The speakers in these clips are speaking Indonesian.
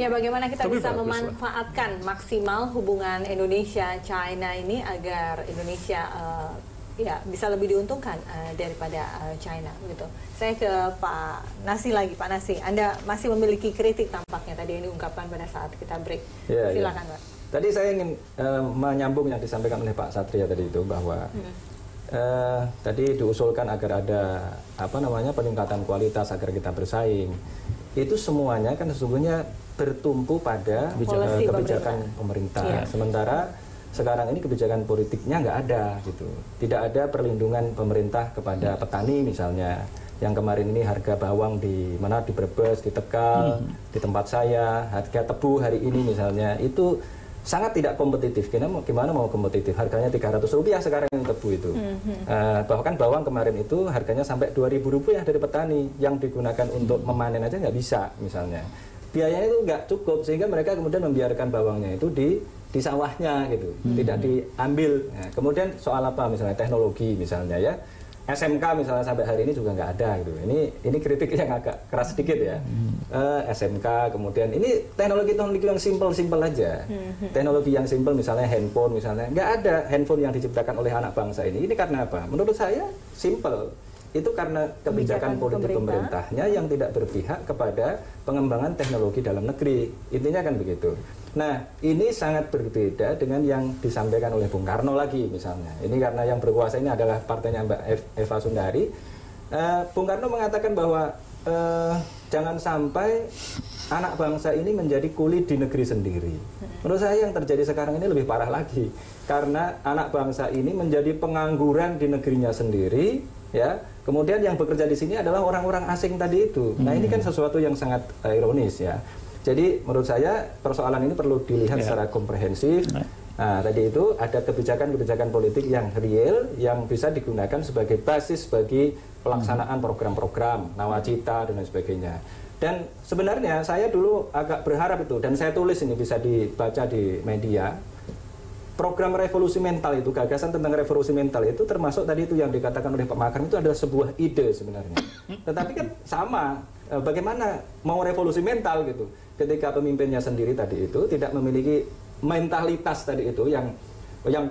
Ya, bagaimana kita bisa memanfaatkan maksimal hubungan Indonesia-China ini agar Indonesia ya bisa lebih diuntungkan daripada China gitu. Saya ke Pak Nasi lagi, Pak Nasi. Anda masih memiliki kritik tampaknya tadi yang diungkapkan pada saat kita break. Silakan, Pak. Tadi saya ingin menyambung yang disampaikan oleh Pak Satria tadi itu bahwa tadi diusulkan agar ada peningkatan kualitas agar kita bersaing. Itu semuanya kan sesungguhnya bertumpu pada kebijakan pemerintah. Sementara sekarang ini kebijakan politiknya nggak ada gitu. Tidak ada perlindungan pemerintah kepada petani misalnya. Yang kemarin ini harga bawang di Brebes, di Tegal, di tempat saya, harga tebu hari ini misalnya itu sangat tidak kompetitif. Gimana mau kompetitif? Harganya Rp300 sekarang yang tebu itu. Bahkan bawang kemarin itu harganya sampai Rp2.000 dari petani yang digunakan untuk memanen aja nggak bisa misalnya. Biayanya itu nggak cukup sehingga mereka kemudian membiarkan bawangnya itu di sawahnya gitu, tidak diambil. Nah, kemudian soal apa misalnya teknologi misalnya ya. SMK misalnya sampai hari ini juga nggak ada gitu. Ini kritik yang agak keras sedikit ya. SMK kemudian ini teknologi yang simpel aja. Teknologi yang simpel misalnya handphone misalnya nggak ada handphone yang diciptakan oleh anak bangsa ini. Ini karena apa? Menurut saya simpel. Itu karena kebijakan politik pemerintahnya yang tidak berpihak kepada pengembangan teknologi dalam negeri. Intinya kan begitu. Nah, ini sangat berbeda dengan yang disampaikan oleh Bung Karno lagi misalnya. Ini karena yang berkuasa ini adalah partainya Mbak Eva Sundari. Bung Karno mengatakan bahwa jangan sampai anak bangsa ini menjadi kuli di negeri sendiri. Menurut saya yang terjadi sekarang ini lebih parah lagi. Karena anak bangsa ini menjadi pengangguran di negerinya sendiri, ya. Kemudian yang bekerja di sini adalah orang-orang asing tadi itu. Nah, ini kan sesuatu yang sangat ironis ya. Jadi menurut saya persoalan ini perlu dilihat secara komprehensif. Nah, tadi itu ada kebijakan-kebijakan politik yang real yang bisa digunakan sebagai basis bagi pelaksanaan program-program nawacita dan lain sebagainya. Dan sebenarnya saya dulu agak berharap itu dan saya tulis ini bisa dibaca di media. Program revolusi mental itu, gagasan tentang revolusi mental itu termasuk tadi itu yang dikatakan oleh Pak Makarim itu adalah sebuah ide sebenarnya. Tetapi kan sama, bagaimana mau revolusi mental gitu ketika pemimpinnya sendiri tadi itu tidak memiliki mentalitas tadi itu yang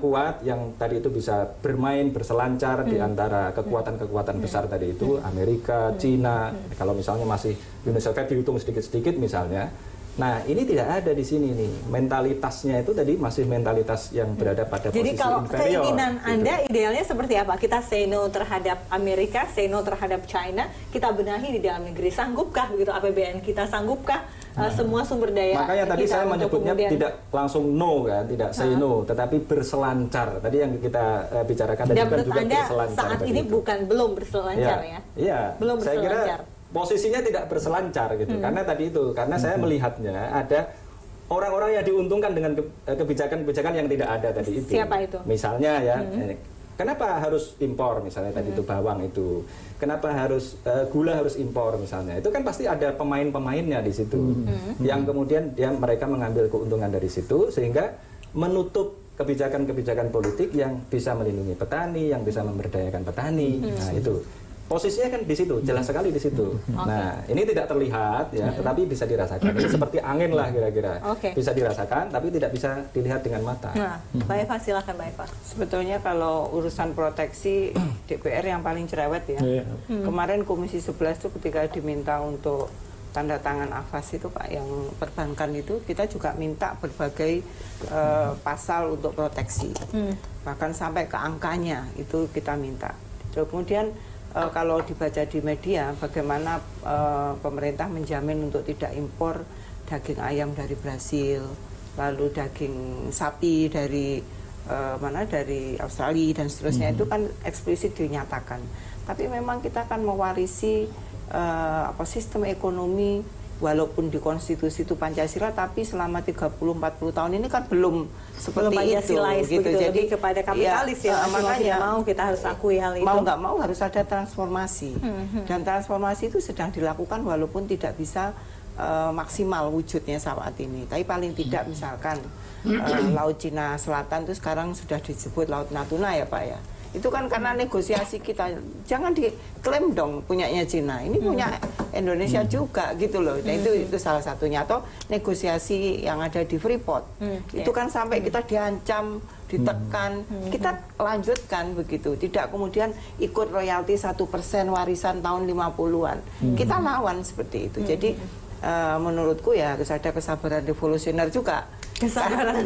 kuat, yang tadi itu bisa bermain berselancar di antara kekuatan-kekuatan besar tadi itu Amerika, Cina, kalau misalnya masih Uni Soviet dihitung sedikit-sedikit misalnya. Nah, ini tidak ada di sini nih. Mentalitasnya itu tadi masih mentalitas yang berada pada posisi inferior. Jadi kalau keinginan Anda idealnya seperti apa? Kita say no terhadap Amerika, say no terhadap China, kita benahi di dalam negeri. Sanggupkah begitu APBN kita? Sanggupkah semua sumber daya? Makanya tadi saya menyebutnya tidak langsung no kan, tidak say no, tetapi berselancar. Tadi yang kita bicarakan tadi kan juga Anda berselancar. Saat ini belum berselancar ya? Iya. Belum saya berselancar. Kira posisinya tidak berselancar gitu, karena tadi itu, karena saya melihatnya ada orang-orang yang diuntungkan dengan kebijakan-kebijakan yang tidak ada tadi itu. Siapa itu? Misalnya ya, kenapa harus impor misalnya tadi itu bawang itu, kenapa harus gula harus impor misalnya, itu kan pasti ada pemain-pemainnya di situ, yang kemudian mereka mengambil keuntungan dari situ sehingga menutup kebijakan-kebijakan politik yang bisa melindungi petani, yang bisa memberdayakan petani. Nah itu. Posisinya kan di situ, jelas sekali di situ. Nah, ini tidak terlihat ya, tetapi bisa dirasakan. Ini seperti angin lah kira-kira. Bisa dirasakan, tapi tidak bisa dilihat dengan mata. Nah, Mbak Eva silakan Mbak Eva. Sebetulnya kalau urusan proteksi DPR yang paling cerewet ya. Kemarin Komisi 11 itu ketika diminta untuk tanda tangan AFAS itu Pak, yang perbankan itu kita juga minta berbagai pasal untuk proteksi. Bahkan sampai ke angkanya itu kita minta. Kemudian kalau dibaca di media, bagaimana pemerintah menjamin untuk tidak impor daging ayam dari Brasil, lalu daging sapi dari dari Australia dan seterusnya, itu kan eksplisit dinyatakan. Tapi memang kita akan mewarisi sistem ekonomi walaupun di konstitusi itu Pancasila, tapi selama 30-40 tahun ini kan belum seperti itu gitu. Jadi kepada kapitalis ya, makanya mau kita harus akui hal itu. Mau nggak mau harus ada transformasi. Dan transformasi itu sedang dilakukan walaupun tidak bisa maksimal wujudnya saat ini. Tapi paling tidak misalkan Laut Cina Selatan itu sekarang sudah disebut Laut Natuna ya Pak ya. Itu kan karena negosiasi kita. Jangan diklaim dong punyanya Cina. Ini punya Indonesia juga gitu loh. Nah, itu salah satunya. Atau negosiasi yang ada di Freeport. Itu kan sampai kita diancam, ditekan. Kita lanjutkan begitu. Tidak kemudian ikut royalti 1% warisan tahun 50-an. Kita lawan seperti itu. Jadi menurutku ya harus ada kesabaran revolusioner juga. Kesabaran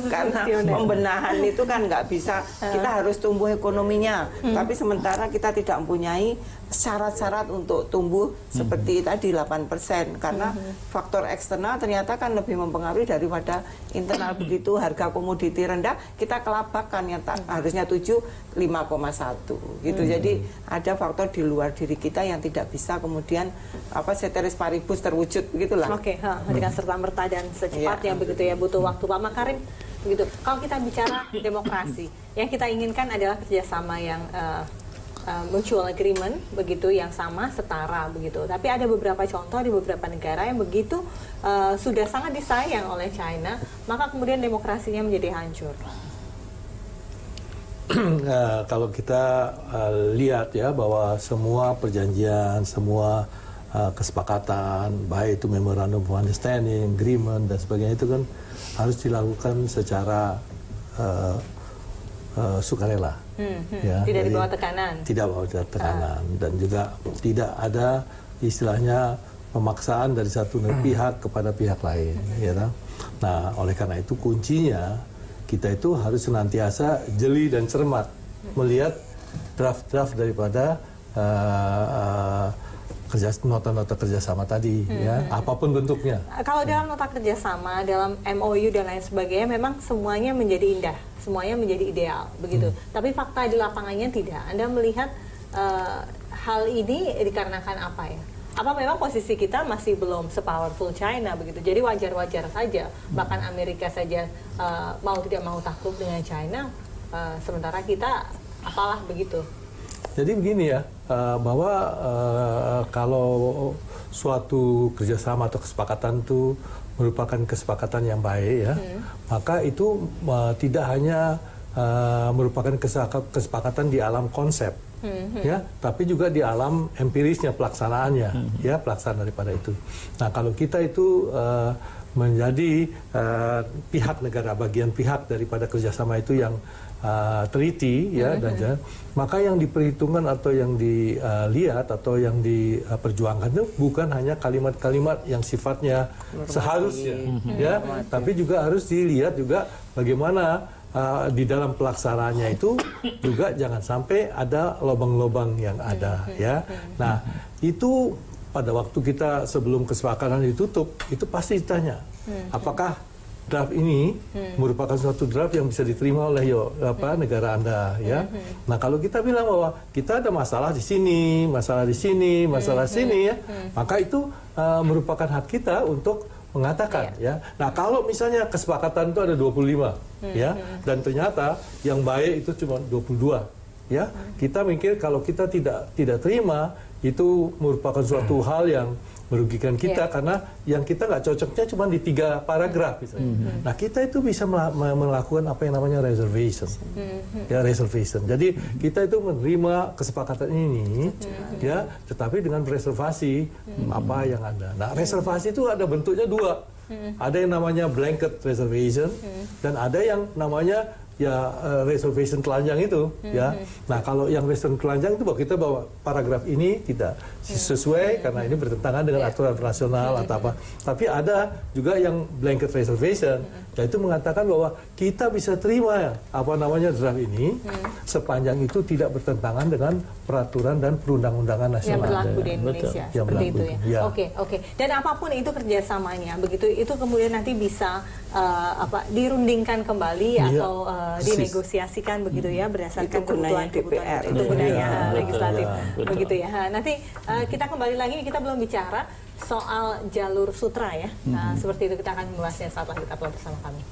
Karena pembenahan itu kan nggak bisa, kita harus tumbuh ekonominya, tapi sementara kita tidak mempunyai syarat-syarat untuk tumbuh seperti tadi 8%, karena faktor eksternal ternyata kan lebih mempengaruhi daripada internal. Begitu harga komoditi rendah, kita kelabakan yang harusnya 7, 5,1 gitu. Jadi ada faktor di luar diri kita yang tidak bisa kemudian ceteris paribus terwujud begitulah. Oke, dengan serta-merta dan secepatnya begitu ya, butuh waktu. Pak Makarim, begitu. Kalau kita bicara demokrasi, yang kita inginkan adalah kerjasama yang mutual agreement, begitu, yang sama, setara, begitu. Tapi ada beberapa contoh di beberapa negara yang begitu sudah sangat disayang oleh China, maka kemudian demokrasinya menjadi hancur. Kalau kita lihat ya bahwa semua perjanjian, semua kesepakatan, baik itu memorandum of understanding, agreement dan sebagainya, itu kan harus dilakukan secara sukarela. Ya, tidak dibawa tekanan. Tidak bawa tekanan dan juga tidak ada istilahnya pemaksaan dari satu pihak kepada pihak lain. Ya, nah, oleh karena itu kuncinya kita itu harus senantiasa jeli dan cermat melihat draft-draft daripada nota-nota kerjasama tadi, ya, apapun bentuknya. Kalau dalam nota kerjasama, dalam MOU dan lain sebagainya, memang semuanya menjadi indah, semuanya menjadi ideal, begitu. Tapi fakta di lapangannya tidak. Anda melihat hal ini dikarenakan apa ya? Apa memang posisi kita masih belum sepowerful China, begitu? Jadi wajar-wajar saja, bahkan Amerika saja mau tidak mau takluk dengan China, sementara kita apalah begitu. Jadi begini ya, bahwa kalau suatu kerjasama atau kesepakatan itu merupakan kesepakatan yang baik ya, maka itu tidak hanya merupakan kesepakatan di alam konsep, ya, tapi juga di alam empirisnya pelaksanaannya, ya, pelaksanaan daripada itu. Nah, kalau kita itu menjadi pihak negara, bagian pihak daripada kerjasama itu yang teliti, ya, dan maka yang diperhitungkan atau yang dilihat atau yang diperjuangkan itu bukan hanya kalimat-kalimat yang sifatnya seharusnya, ya, tapi juga harus dilihat juga bagaimana di dalam pelaksanaannya itu juga jangan sampai ada lubang-lubang yang ada, ya. Nah, itu pada waktu kita sebelum kesepakatan ditutup itu pasti ditanya apakah draft ini merupakan suatu draft yang bisa diterima oleh negara Anda, ya. Nah, kalau kita bilang bahwa kita ada masalah di sini, masalah di sini, masalah sini, ya, maka itu merupakan hak kita untuk mengatakan, ya. Nah, kalau misalnya kesepakatan itu ada 25, ya, dan ternyata yang baik itu cuma 22, ya, kita mikir kalau kita tidak terima, itu merupakan suatu hal yang merugikan kita, karena yang kita nggak cocoknya cuma di 3 paragraf misalnya. Nah, kita itu bisa melakukan apa yang namanya reservation, ya, reservation. Jadi kita itu menerima kesepakatan ini, ya, tetapi dengan reservasi apa yang ada. Nah, reservasi itu ada bentuknya 2, ada yang namanya blanket reservation dan ada yang namanya reservation telanjang itu, ya. Nah, kalau yang reservation telanjang itu kita bahwa paragraf ini tidak sesuai karena ini bertentangan dengan aturan internasional atau apa. Tapi ada juga yang blanket reservation, yaitu mengatakan bahwa kita bisa terima draft ini sepanjang itu tidak bertentangan dengan peraturan dan perundang-undangan nasional yang berlaku di Indonesia. Yang seperti berlaku, itu, ya. Oke. Dan apapun itu kerjasamanya, begitu itu kemudian nanti bisa dirundingkan kembali atau dinegosiasikan, begitu ya, berdasarkan kebutuhan DPR. Itu gunanya legislatif, begitu ya. Nanti kita kembali lagi, kita belum bicara soal jalur sutra, ya. Seperti itu kita akan membahasnya setelah kita bersama kami.